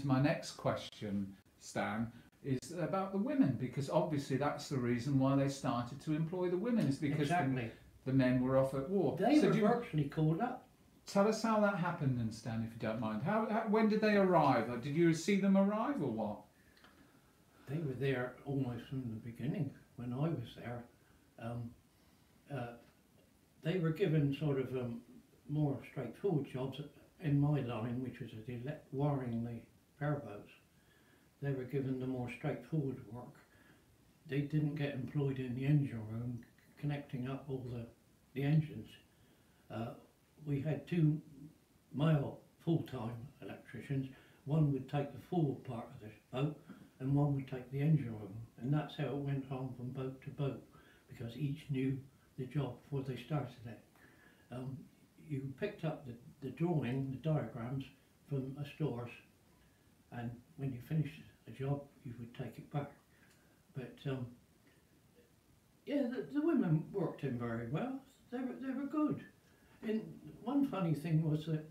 into my next question, Stan, is about the women, because obviously that's the reason why they started to employ the women, is because the men were off at war. They were virtually called up. Tell us how that happened then, Stan, if you don't mind. When did they arrive? Did you see them arrive or what? They were there almost from the beginning when I was there. They were given sort of more straightforward jobs in my line, which was wiring the power boats. They were given the more straightforward work. They didn't get employed in the engine room connecting up all the engines. We had 2 male full-time electricians. One would take the forward part of the boat and one would take the engine room, and that's how it went on from boat to boat, because each knew the job before they started it. You picked up the drawing, the diagrams from a stores, and when you finished a job you would take it back. But yeah, the women worked in very well. They were good. And one funny thing was that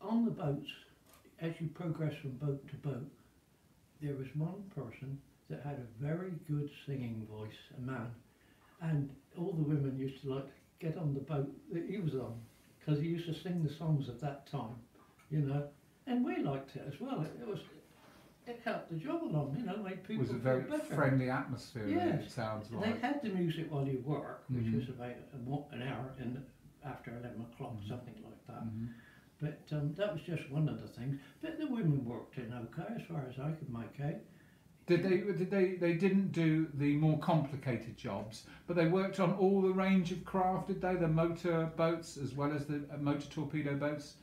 on the boats, as you progress from boat to boat, there was one person that had a very good singing voice, a man, and all the women used to like to get on the boat that he was on, because he used to sing the songs of that time, you know, and we liked it as well. It helped the job along, you know, made people feel better. It was a very friendly atmosphere, yes. It sounds like. They had the music while you work, which was about an hour after 11 o'clock, something like that. But that was just one of the things. But the women worked in okay, as far as I could make out. They didn't do the more complicated jobs, but they worked on all the range of craft, did they? The motor boats as well as the motor torpedo boats?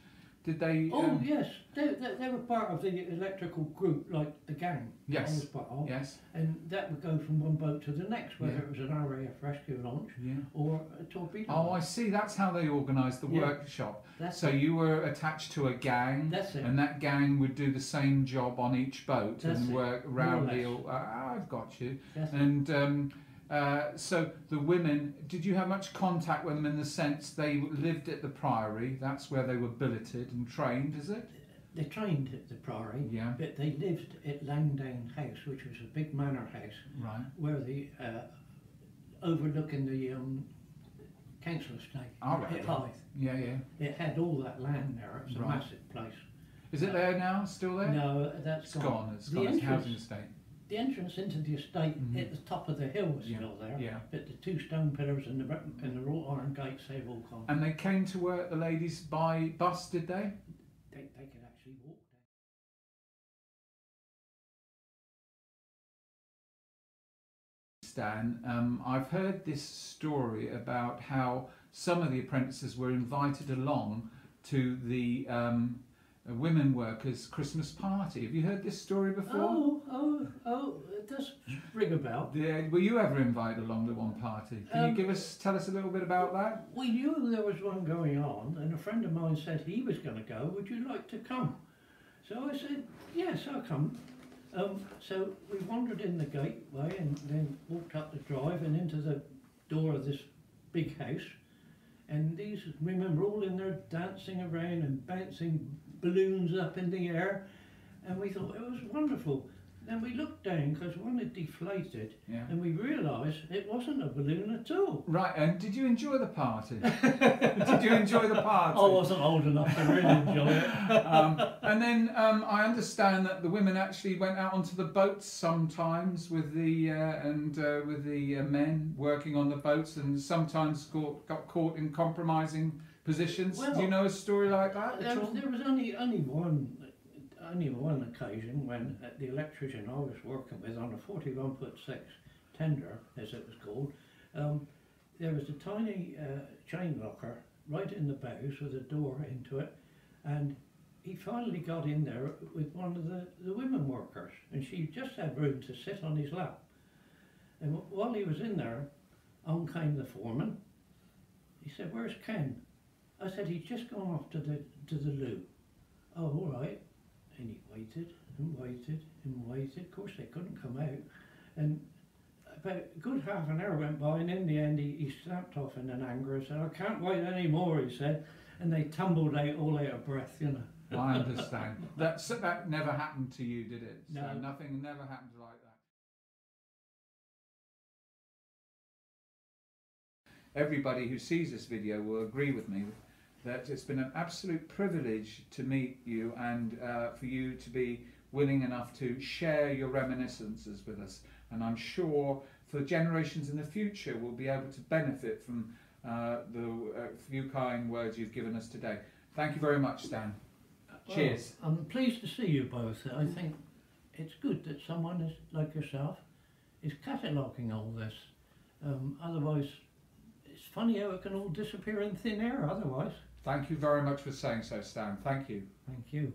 Did they? Oh yes, they were part of the electrical group, like the gang. Yes. I was part of. Yes. And that would go from one boat to the next, whether it was an RAF rescue launch or a torpedo. Oh, I see. That's how they organised the workshop. So you were attached to a gang, and that gang would do the same job on each boat and work around the. I've got you. And so the women, did you have much contact with them in the sense they lived at the Priory? That's where they were billeted and trained, is it? They trained at the Priory, but they lived at Langdale House, which was a big manor house, where the overlooking the council estate at Hythe. It had all that land there. It's a massive place. Is it there now? Still there? No, that's gone. It's gone. It's housing estate. The entrance into the estate at the top of the hill was still there, but the 2 stone pillars and the wrought iron gates, they've all gone. And they came to work, the ladies, by bus, did they? They could actually walk there. Stan, I've heard this story about how some of the apprentices were invited along to the women workers' Christmas party. Have you heard this story before? Oh, it does ring a bell. Yeah, were you ever invited along to one party? Can you tell us a little bit about that? We knew there was one going on, and a friend of mine said he was going to go. Would you like to come? So I said, yes, I'll come. So we wandered in the gateway and then walked up the drive and into the door of this big house. And these women were all in there dancing around and bouncing balloons up in the air, and we thought it was wonderful. Then we looked down because one had deflated, and we realised it wasn't a balloon at all. Right, and did you enjoy the party? Did you enjoy the party? I wasn't old enough to really enjoy it. And then I understand that the women actually went out onto the boats sometimes with the men working on the boats, and sometimes got caught in compromising positions. Well, do you know a story like that? There was only one occasion when the electrician I was working with on a 41'6" tender, as it was called, there was a tiny chain locker right in the bows with a door into it, and he finally got in there with one of the women workers, and she just had room to sit on his lap. And while he was in there, on came the foreman. He said, "Where's Ken?" I said, "He's just gone off to the loo." "Oh, all right." And he waited and waited and waited. Of course, they couldn't come out. And about a good half an hour went by, and in the end, he snapped off in an anger and said, "I can't wait any more," he said. And they tumbled out, all out of breath, you know. I understand. That never happened to you, did it? So no. Nothing never happened like that. Everybody who sees this video will agree with me that it's been an absolute privilege to meet you and for you to be willing enough to share your reminiscences with us. And I'm sure for generations in the future we'll be able to benefit from the few kind words you've given us today. Thank you very much, Stan. Well, cheers. I'm pleased to see you both. I think it's good that someone like yourself is cataloguing all this. Otherwise, it's funny how it can all disappear in thin air otherwise. Thank you very much for saying so, Stan. Thank you. Thank you.